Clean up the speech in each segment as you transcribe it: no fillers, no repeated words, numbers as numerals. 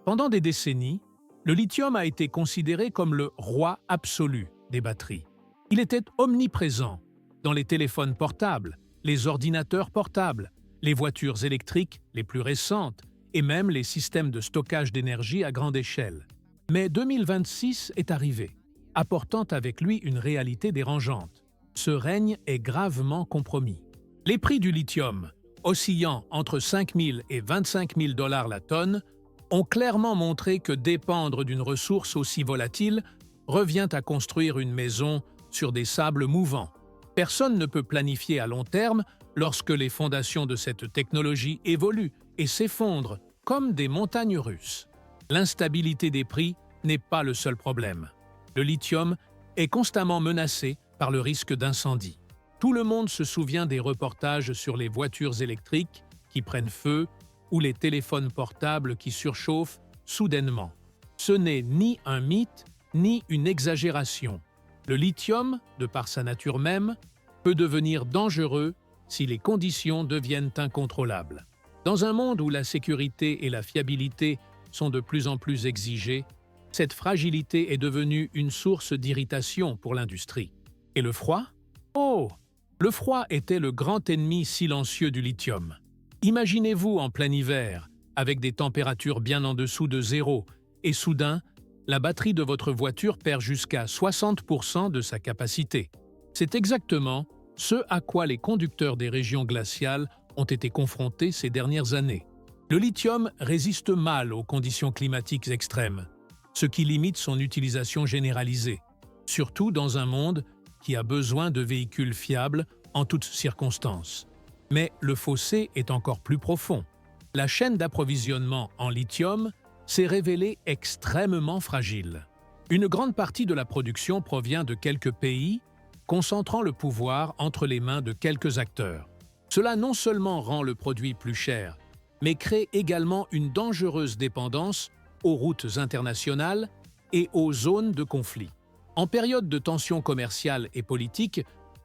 Pendant des décennies, le lithium a été considéré comme le roi absolu des batteries. Il était omniprésent dans les téléphones portables, les ordinateurs portables, les voitures électriques les plus récentes et même les systèmes de stockage d'énergie à grande échelle. Mais 2026 est arrivé, apportant avec lui une réalité dérangeante. Ce règne est gravement compromis. Les prix du lithium, oscillant entre 5 000 et 25 000 $ la tonne, ont clairement montré que dépendre d'une ressource aussi volatile revient à construire une maison sur des sables mouvants. Personne ne peut planifier à long terme lorsque les fondations de cette technologie évoluent et s'effondrent comme des montagnes russes. L'instabilité des prix n'est pas le seul problème. Le lithium est constamment menacé par le risque d'incendie. Tout le monde se souvient des reportages sur les voitures électriques qui prennent feu ou les téléphones portables qui surchauffent soudainement. Ce n'est ni un mythe, ni une exagération. Le lithium, de par sa nature même, peut devenir dangereux si les conditions deviennent incontrôlables. Dans un monde où la sécurité et la fiabilité sont de plus en plus exigées, cette fragilité est devenue une source d'irritation pour l'industrie. Et le froid? Oh! Le froid était le grand ennemi silencieux du lithium. Imaginez-vous en plein hiver, avec des températures bien en dessous de zéro, et soudain, la batterie de votre voiture perd jusqu'à 60% de sa capacité. C'est exactement ce à quoi les conducteurs des régions glaciales ont été confrontés ces dernières années. Le lithium résiste mal aux conditions climatiques extrêmes, ce qui limite son utilisation généralisée, surtout dans un monde qui a besoin de véhicules fiables en toutes circonstances. Mais le fossé est encore plus profond. La chaîne d'approvisionnement en lithium s'est révélée extrêmement fragile. Une grande partie de la production provient de quelques pays, concentrant le pouvoir entre les mains de quelques acteurs. Cela non seulement rend le produit plus cher, mais crée également une dangereuse dépendance aux routes internationales et aux zones de conflit. En période de tensions commerciales et politiques,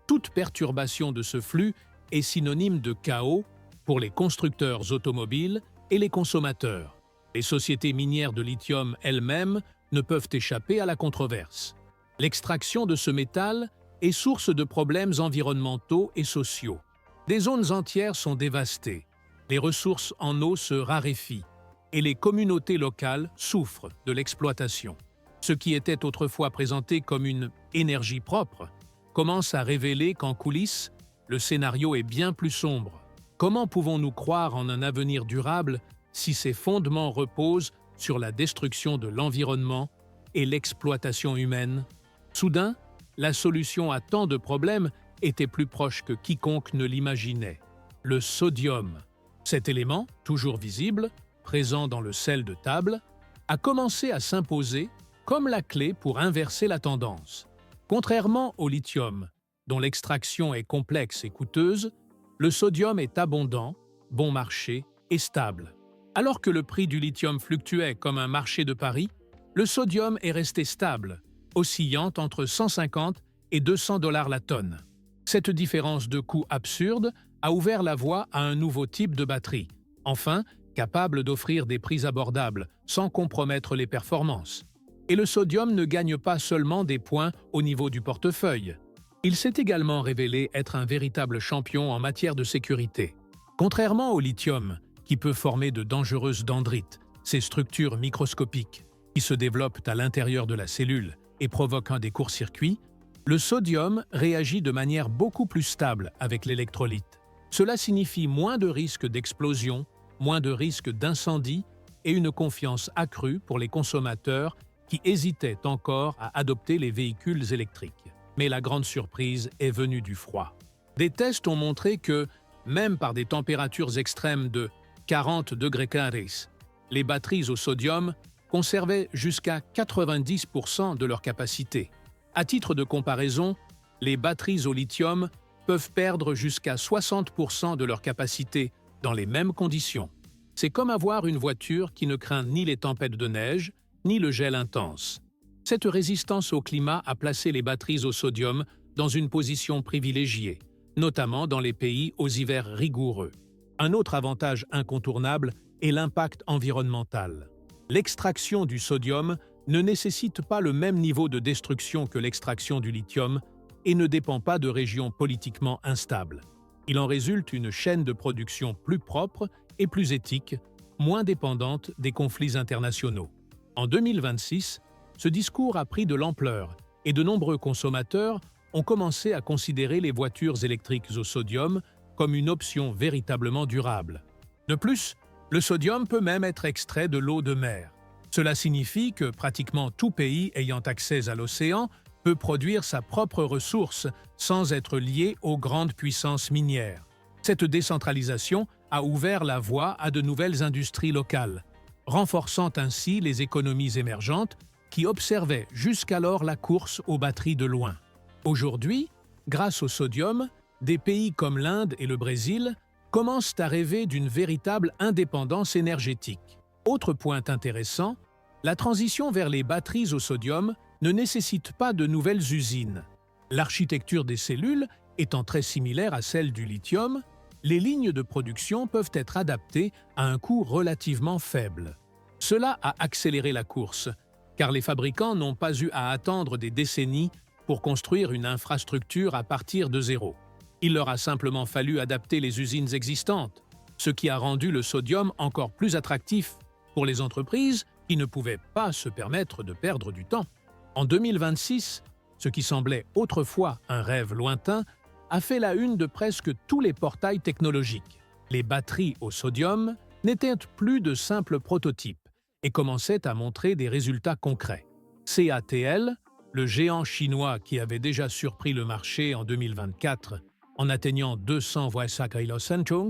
toute perturbation de ce flux est synonyme de chaos pour les constructeurs automobiles et les consommateurs. Les sociétés minières de lithium elles-mêmes ne peuvent échapper à la controverse. L'extraction de ce métal est source de problèmes environnementaux et sociaux. Des zones entières sont dévastées, les ressources en eau se raréfient et les communautés locales souffrent de l'exploitation. Ce qui était autrefois présenté comme une énergie propre commence à révéler qu'en coulisses, le scénario est bien plus sombre. Comment pouvons-nous croire en un avenir durable si ses fondements reposent sur la destruction de l'environnement et l'exploitation humaine? Soudain, la solution à tant de problèmes était plus proche que quiconque ne l'imaginait. Le sodium. Cet élément, toujours visible, présent dans le sel de table, a commencé à s'imposer comme la clé pour inverser la tendance. Contrairement au lithium, dont l'extraction est complexe et coûteuse, le sodium est abondant, bon marché et stable. Alors que le prix du lithium fluctuait comme un marché de Paris, le sodium est resté stable, oscillant entre 150 et 200 $ la tonne. Cette différence de coût absurde a ouvert la voie à un nouveau type de batterie, enfin capable d'offrir des prix abordables sans compromettre les performances. Et le sodium ne gagne pas seulement des points au niveau du portefeuille. Il s'est également révélé être un véritable champion en matière de sécurité. Contrairement au lithium, qui peut former de dangereuses dendrites, ces structures microscopiques qui se développent à l'intérieur de la cellule et provoquent des court-circuits, le sodium réagit de manière beaucoup plus stable avec l'électrolyte. Cela signifie moins de risques d'explosion, moins de risques d'incendie et une confiance accrue pour les consommateurs qui hésitaient encore à adopter les véhicules électriques. Mais la grande surprise est venue du froid. Des tests ont montré que, même par des températures extrêmes de 40 degrés Celsius, les batteries au sodium conservaient jusqu'à 90% de leur capacité. À titre de comparaison, les batteries au lithium peuvent perdre jusqu'à 60% de leur capacité dans les mêmes conditions. C'est comme avoir une voiture qui ne craint ni les tempêtes de neige, ni le gel intense. Cette résistance au climat a placé les batteries au sodium dans une position privilégiée, notamment dans les pays aux hivers rigoureux. Un autre avantage incontournable est l'impact environnemental. L'extraction du sodium ne nécessite pas le même niveau de destruction que l'extraction du lithium et ne dépend pas de régions politiquement instables. Il en résulte une chaîne de production plus propre et plus éthique, moins dépendante des conflits internationaux. En 2026, ce discours a pris de l'ampleur et de nombreux consommateurs ont commencé à considérer les voitures électriques au sodium comme une option véritablement durable. De plus, le sodium peut même être extrait de l'eau de mer. Cela signifie que pratiquement tout pays ayant accès à l'océan peut produire sa propre ressource sans être lié aux grandes puissances minières. Cette décentralisation a ouvert la voie à de nouvelles industries locales, renforçant ainsi les économies émergentes qui observaient jusqu'alors la course aux batteries de loin. Aujourd'hui, grâce au sodium, des pays comme l'Inde et le Brésil commencent à rêver d'une véritable indépendance énergétique. Autre point intéressant, la transition vers les batteries au sodium ne nécessite pas de nouvelles usines. L'architecture des cellules étant très similaire à celle du lithium, les lignes de production peuvent être adaptées à un coût relativement faible. Cela a accéléré la course, car les fabricants n'ont pas eu à attendre des décennies pour construire une infrastructure à partir de zéro. Il leur a simplement fallu adapter les usines existantes, ce qui a rendu le sodium encore plus attractif pour les entreprises qui ne pouvaient pas se permettre de perdre du temps. En 2026, ce qui semblait autrefois un rêve lointain a fait la une de presque tous les portails technologiques. Les batteries au sodium n'étaient plus de simples prototypes et commençaient à montrer des résultats concrets. CATL, le géant chinois qui avait déjà surpris le marché en 2024 en atteignant 200 kilocentrons,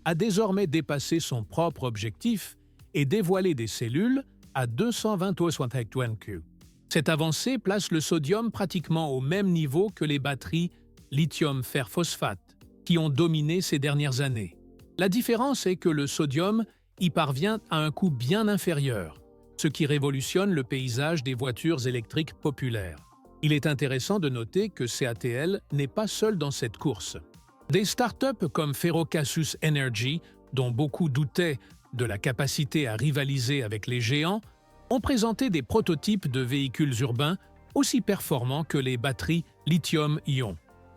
a désormais dépassé son propre objectif et dévoilé des cellules à 220 Q. Cette avancée place le sodium pratiquement au même niveau que les batteries lithium-fer-phosphate qui ont dominé ces dernières années. La différence est que le sodium y parvient à un coût bien inférieur, ce qui révolutionne le paysage des voitures électriques populaires. Il est intéressant de noter que CATL n'est pas seul dans cette course. Des startups comme Ferrocassus Energy, dont beaucoup doutaient de la capacité à rivaliser avec les géants, ont présenté des prototypes de véhicules urbains aussi performants que les batteries lithium-ion.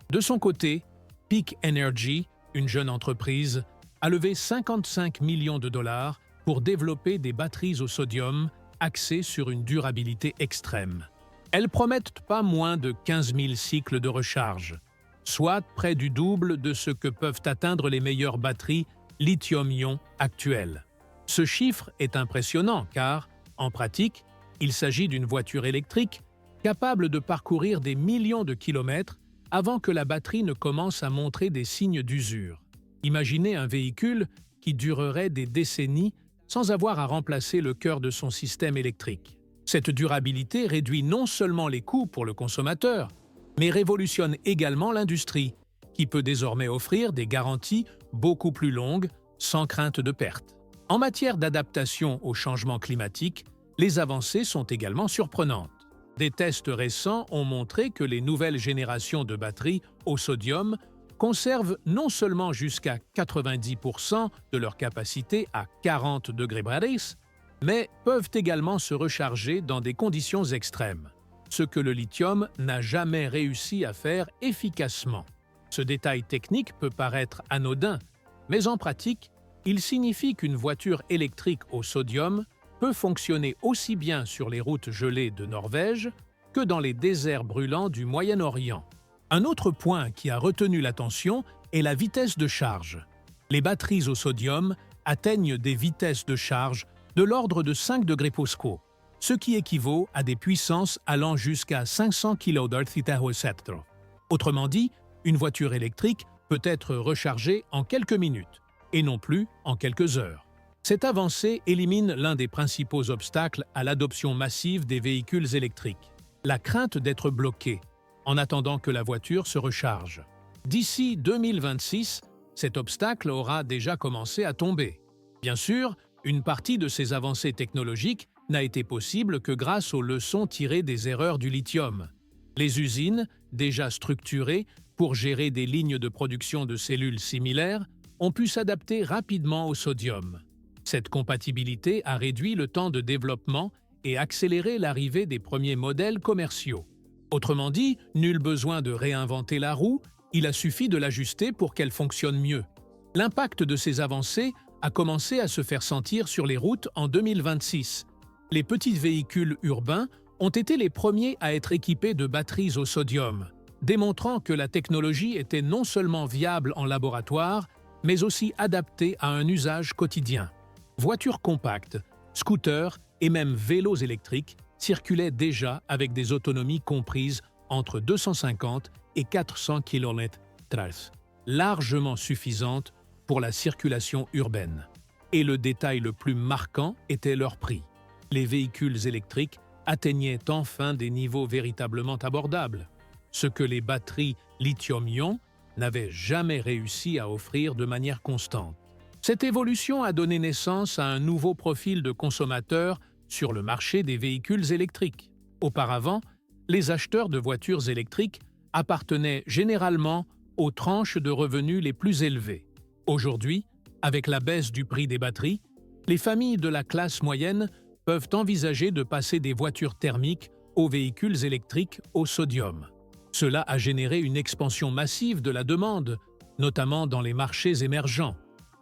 De son côté, Peak Energy, une jeune entreprise, a levé 55 millions de dollars pour développer des batteries au sodium axées sur une durabilité extrême. Elles promettent pas moins de 15 000 cycles de recharge, soit près du double de ce que peuvent atteindre les meilleures batteries lithium-ion actuelles. Ce chiffre est impressionnant car, en pratique, il s'agit d'une voiture électrique capable de parcourir des millions de kilomètres avant que la batterie ne commence à montrer des signes d'usure. Imaginez un véhicule qui durerait des décennies sans avoir à remplacer le cœur de son système électrique. Cette durabilité réduit non seulement les coûts pour le consommateur, mais révolutionne également l'industrie, qui peut désormais offrir des garanties beaucoup plus longues, sans crainte de perte. En matière d'adaptation au changement climatique, les avancées sont également surprenantes. Des tests récents ont montré que les nouvelles générations de batteries au sodium conservent non seulement jusqu'à 90% de leur capacité à 40 degrés Celsius, mais peuvent également se recharger dans des conditions extrêmes, ce que le lithium n'a jamais réussi à faire efficacement. Ce détail technique peut paraître anodin, mais en pratique, il signifie qu'une voiture électrique au sodium peut fonctionner aussi bien sur les routes gelées de Norvège que dans les déserts brûlants du Moyen-Orient. Un autre point qui a retenu l'attention est la vitesse de charge. Les batteries au sodium atteignent des vitesses de charge de l'ordre de 5 degrés Pascal, ce qui équivaut à des puissances allant jusqu'à 500 kWh. Autrement dit, une voiture électrique peut être rechargée en quelques minutes, et non plus en quelques heures. Cette avancée élimine l'un des principaux obstacles à l'adoption massive des véhicules électriques, la crainte d'être bloqué, en attendant que la voiture se recharge. D'ici 2026, cet obstacle aura déjà commencé à tomber. Bien sûr, une partie de ces avancées technologiques n'a été possible que grâce aux leçons tirées des erreurs du lithium. Les usines, déjà structurées pour gérer des lignes de production de cellules similaires, ont pu s'adapter rapidement au sodium. Cette compatibilité a réduit le temps de développement et accéléré l'arrivée des premiers modèles commerciaux. Autrement dit, nul besoin de réinventer la roue, il a suffi de l'ajuster pour qu'elle fonctionne mieux. L'impact de ces avancées a commencé à se faire sentir sur les routes en 2026. Les petits véhicules urbains ont été les premiers à être équipés de batteries au sodium, démontrant que la technologie était non seulement viable en laboratoire, mais aussi adaptée à un usage quotidien. Voitures compactes, scooters et même vélos électriques circulaient déjà avec des autonomies comprises entre 250 et 400 km/h, largement suffisantes pour la circulation urbaine. Et le détail le plus marquant était leur prix. Les véhicules électriques atteignaient enfin des niveaux véritablement abordables, ce que les batteries lithium-ion n'avaient jamais réussi à offrir de manière constante. Cette évolution a donné naissance à un nouveau profil de consommateurs sur le marché des véhicules électriques. Auparavant, les acheteurs de voitures électriques appartenaient généralement aux tranches de revenus les plus élevées. Aujourd'hui, avec la baisse du prix des batteries, les familles de la classe moyenne peuvent envisager de passer des voitures thermiques aux véhicules électriques au sodium. Cela a généré une expansion massive de la demande, notamment dans les marchés émergents,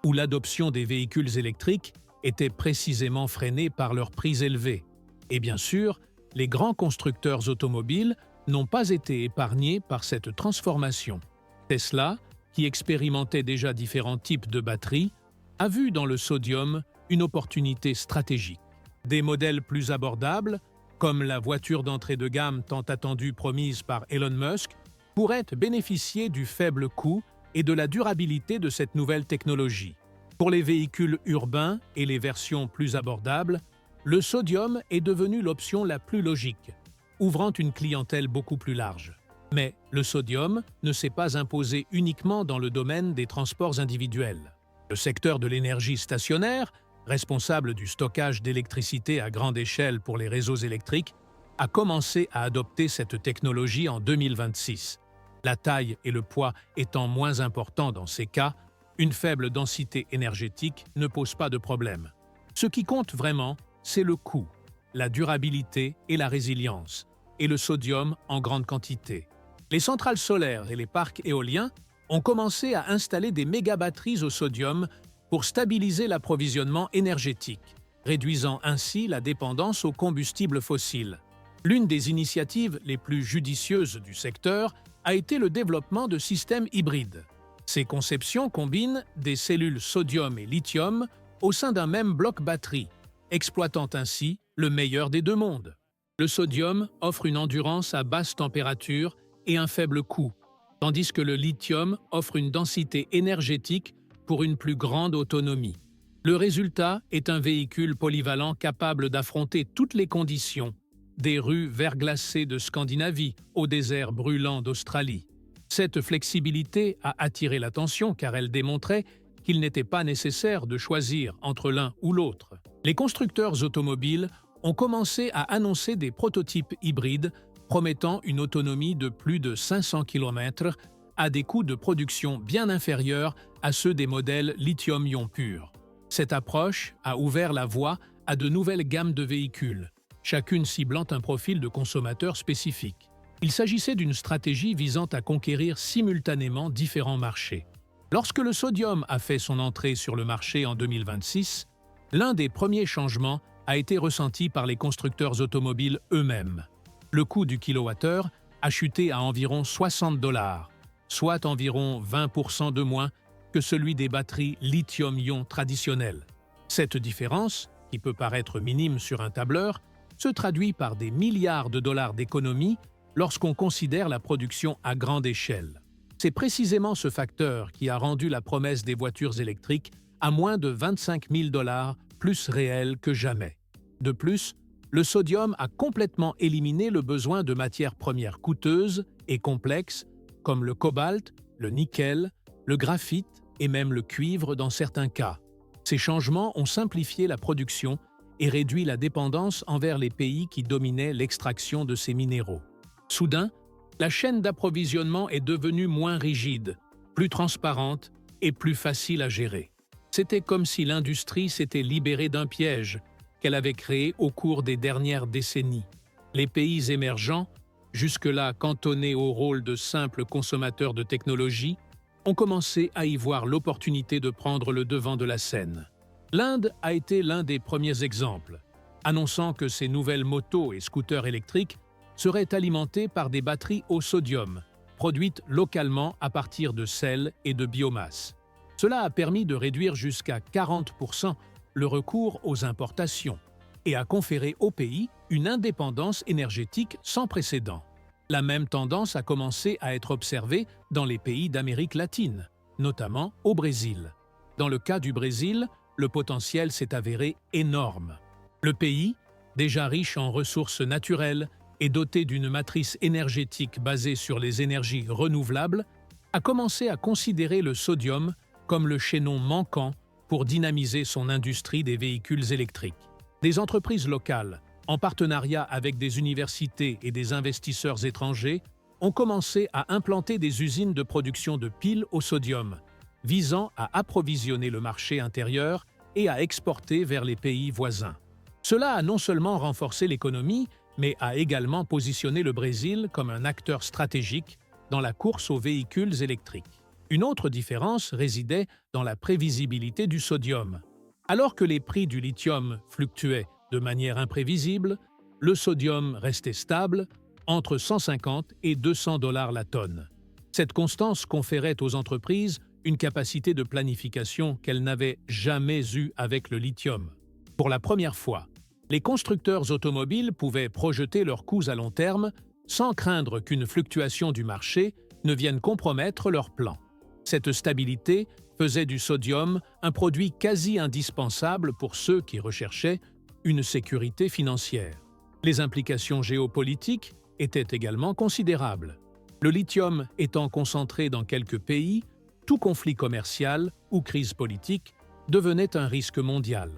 où l'adoption des véhicules électriques était précisément freinée par leurs prix élevés. Et bien sûr, les grands constructeurs automobiles n'ont pas été épargnés par cette transformation. Tesla, qui expérimentait déjà différents types de batteries, a vu dans le sodium une opportunité stratégique. Des modèles plus abordables, comme la voiture d'entrée de gamme tant attendue promise par Elon Musk, pourraient bénéficier du faible coût et de la durabilité de cette nouvelle technologie. Pour les véhicules urbains et les versions plus abordables, le sodium est devenu l'option la plus logique, ouvrant une clientèle beaucoup plus large. Mais le sodium ne s'est pas imposé uniquement dans le domaine des transports individuels. Le secteur de l'énergie stationnaire, responsable du stockage d'électricité à grande échelle pour les réseaux électriques, a commencé à adopter cette technologie en 2026. La taille et le poids étant moins importants dans ces cas, une faible densité énergétique ne pose pas de problème. Ce qui compte vraiment, c'est le coût, la durabilité et la résilience, et le sodium en grande quantité. Les centrales solaires et les parcs éoliens ont commencé à installer des méga-batteries au sodium pour stabiliser l'approvisionnement énergétique, réduisant ainsi la dépendance aux combustibles fossiles. L'une des initiatives les plus judicieuses du secteur a été le développement de systèmes hybrides. Ces conceptions combinent des cellules sodium et lithium au sein d'un même bloc batterie, exploitant ainsi le meilleur des deux mondes. Le sodium offre une endurance à basse température et un faible coût, tandis que le lithium offre une densité énergétique pour une plus grande autonomie. Le résultat est un véhicule polyvalent capable d'affronter toutes les conditions, des rues verglacées de Scandinavie au désert brûlant d'Australie. Cette flexibilité a attiré l'attention car elle démontrait qu'il n'était pas nécessaire de choisir entre l'un ou l'autre. Les constructeurs automobiles ont commencé à annoncer des prototypes hybrides promettant une autonomie de plus de 500 km à des coûts de production bien inférieurs à ceux des modèles lithium-ion pur. Cette approche a ouvert la voie à de nouvelles gammes de véhicules, chacune ciblant un profil de consommateur spécifique. Il s'agissait d'une stratégie visant à conquérir simultanément différents marchés. Lorsque le sodium a fait son entrée sur le marché en 2026, l'un des premiers changements a été ressenti par les constructeurs automobiles eux-mêmes. Le coût du kilowattheure a chuté à environ 60 $, soit environ 20% de moins que celui des batteries lithium-ion traditionnelles. Cette différence, qui peut paraître minime sur un tableur, se traduit par des milliards de dollars d'économies lorsqu'on considère la production à grande échelle. C'est précisément ce facteur qui a rendu la promesse des voitures électriques à moins de 25 000 $ plus réelle que jamais. De plus, le sodium a complètement éliminé le besoin de matières premières coûteuses et complexes comme le cobalt, le nickel, le graphite et même le cuivre dans certains cas. Ces changements ont simplifié la production et réduit la dépendance envers les pays qui dominaient l'extraction de ces minéraux. Soudain, la chaîne d'approvisionnement est devenue moins rigide, plus transparente et plus facile à gérer. C'était comme si l'industrie s'était libérée d'un piège qu'elle avait créé au cours des dernières décennies. Les pays émergents, jusque-là cantonnés au rôle de simples consommateurs de technologie, ont commencé à y voir l'opportunité de prendre le devant de la scène. L'Inde a été l'un des premiers exemples, annonçant que ses nouvelles motos et scooters électriques seraient alimentés par des batteries au sodium, produites localement à partir de sel et de biomasse. Cela a permis de réduire jusqu'à 40% le recours aux importations et a conféré au pays une indépendance énergétique sans précédent. La même tendance a commencé à être observée dans les pays d'Amérique latine, notamment au Brésil. Dans le cas du Brésil, le potentiel s'est avéré énorme. Le pays, déjà riche en ressources naturelles et doté d'une matrice énergétique basée sur les énergies renouvelables, a commencé à considérer le sodium comme le chaînon manquant pour dynamiser son industrie des véhicules électriques. Des entreprises locales, en partenariat avec des universités et des investisseurs étrangers, ont commencé à implanter des usines de production de piles au sodium, visant à approvisionner le marché intérieur et à exporter vers les pays voisins. Cela a non seulement renforcé l'économie, mais a également positionné le Brésil comme un acteur stratégique dans la course aux véhicules électriques. Une autre différence résidait dans la prévisibilité du sodium. Alors que les prix du lithium fluctuaient de manière imprévisible, le sodium restait stable, entre 150 et 200 $ la tonne. Cette constance conférait aux entreprises une capacité de planification qu'elles n'avaient jamais eue avec le lithium. Pour la première fois, les constructeurs automobiles pouvaient projeter leurs coûts à long terme sans craindre qu'une fluctuation du marché ne vienne compromettre leurs plans. Cette stabilité faisait du sodium un produit quasi indispensable pour ceux qui recherchaient une sécurité financière. Les implications géopolitiques étaient également considérables. Le lithium étant concentré dans quelques pays, tout conflit commercial ou crise politique devenait un risque mondial.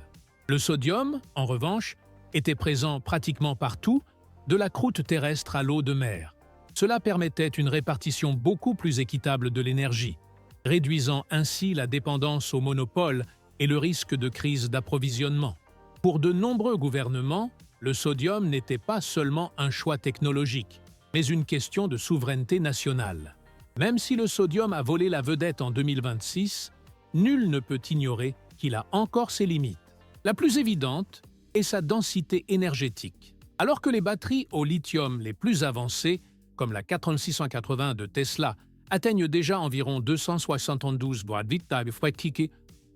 Le sodium, en revanche, était présent pratiquement partout, de la croûte terrestre à l'eau de mer. Cela permettait une répartition beaucoup plus équitable de l'énergie, réduisant ainsi la dépendance au monopole et le risque de crise d'approvisionnement. Pour de nombreux gouvernements, le sodium n'était pas seulement un choix technologique, mais une question de souveraineté nationale. Même si le sodium a volé la vedette en 2026, nul ne peut ignorer qu'il a encore ses limites. La plus évidente est sa densité énergétique. Alors que les batteries au lithium les plus avancées, comme la 4680 de Tesla, atteignent déjà environ 272 watts,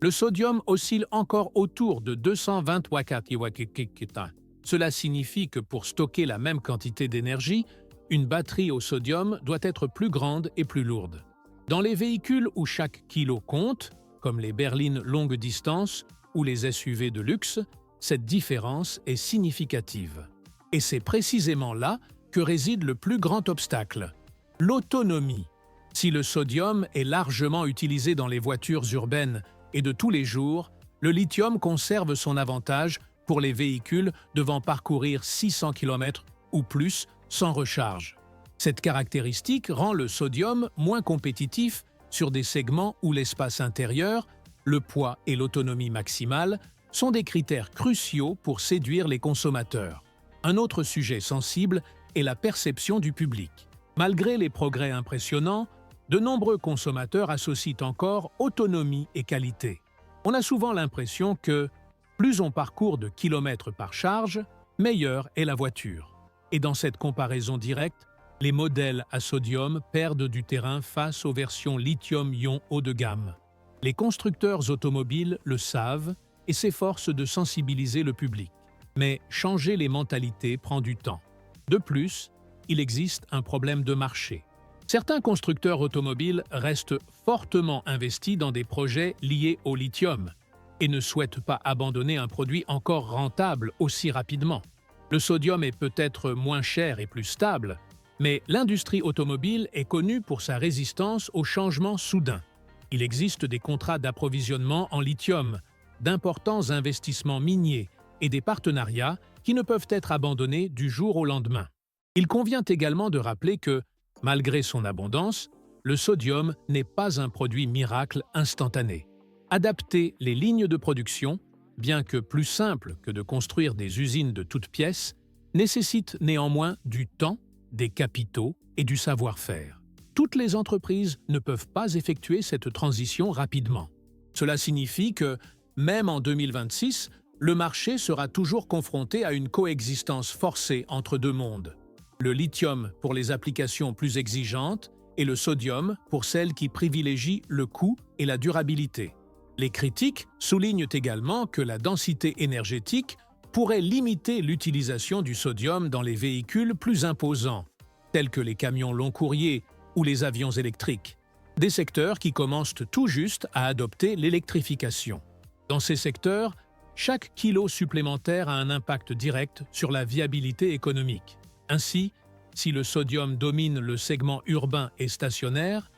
le sodium oscille encore autour de 220 watts. Cela signifie que pour stocker la même quantité d'énergie, une batterie au sodium doit être plus grande et plus lourde. Dans les véhicules où chaque kilo compte, comme les berlines longue distance ou les SUV de luxe, cette différence est significative. Et c'est précisément là que réside le plus grand obstacle, l'autonomie. Si le sodium est largement utilisé dans les voitures urbaines et de tous les jours, le lithium conserve son avantage pour les véhicules devant parcourir 600 km ou plus sans recharge. Cette caractéristique rend le sodium moins compétitif sur des segments où l'espace intérieur, le poids et l'autonomie maximale sont des critères cruciaux pour séduire les consommateurs. Un autre sujet sensible est la perception du public. Malgré les progrès impressionnants, de nombreux consommateurs associent encore autonomie et qualité. On a souvent l'impression que plus on parcourt de kilomètres par charge, meilleure est la voiture. Et dans cette comparaison directe, les modèles à sodium perdent du terrain face aux versions lithium-ion haut de gamme. Les constructeurs automobiles le savent et s'efforcent de sensibiliser le public. Mais changer les mentalités prend du temps. De plus, il existe un problème de marché. Certains constructeurs automobiles restent fortement investis dans des projets liés au lithium et ne souhaitent pas abandonner un produit encore rentable aussi rapidement. Le sodium est peut-être moins cher et plus stable, mais l'industrie automobile est connue pour sa résistance aux changements soudains. Il existe des contrats d'approvisionnement en lithium, d'importants investissements miniers et des partenariats qui ne peuvent être abandonnés du jour au lendemain. Il convient également de rappeler que, malgré son abondance, le sodium n'est pas un produit miracle instantané. Adapter les lignes de production, bien que plus simple que de construire des usines de toutes pièces, nécessite néanmoins du temps, des capitaux et du savoir-faire. Toutes les entreprises ne peuvent pas effectuer cette transition rapidement. Cela signifie que, même en 2026, le marché sera toujours confronté à une coexistence forcée entre deux mondes. Le lithium pour les applications plus exigeantes et le sodium pour celles qui privilégient le coût et la durabilité. Les critiques soulignent également que la densité énergétique pourrait limiter l'utilisation du sodium dans les véhicules plus imposants, tels que les camions long courriers ou les avions électriques, des secteurs qui commencent tout juste à adopter l'électrification. Dans ces secteurs, chaque kilo supplémentaire a un impact direct sur la viabilité économique. Ainsi, si le sodium domine le segment urbain et stationnaire,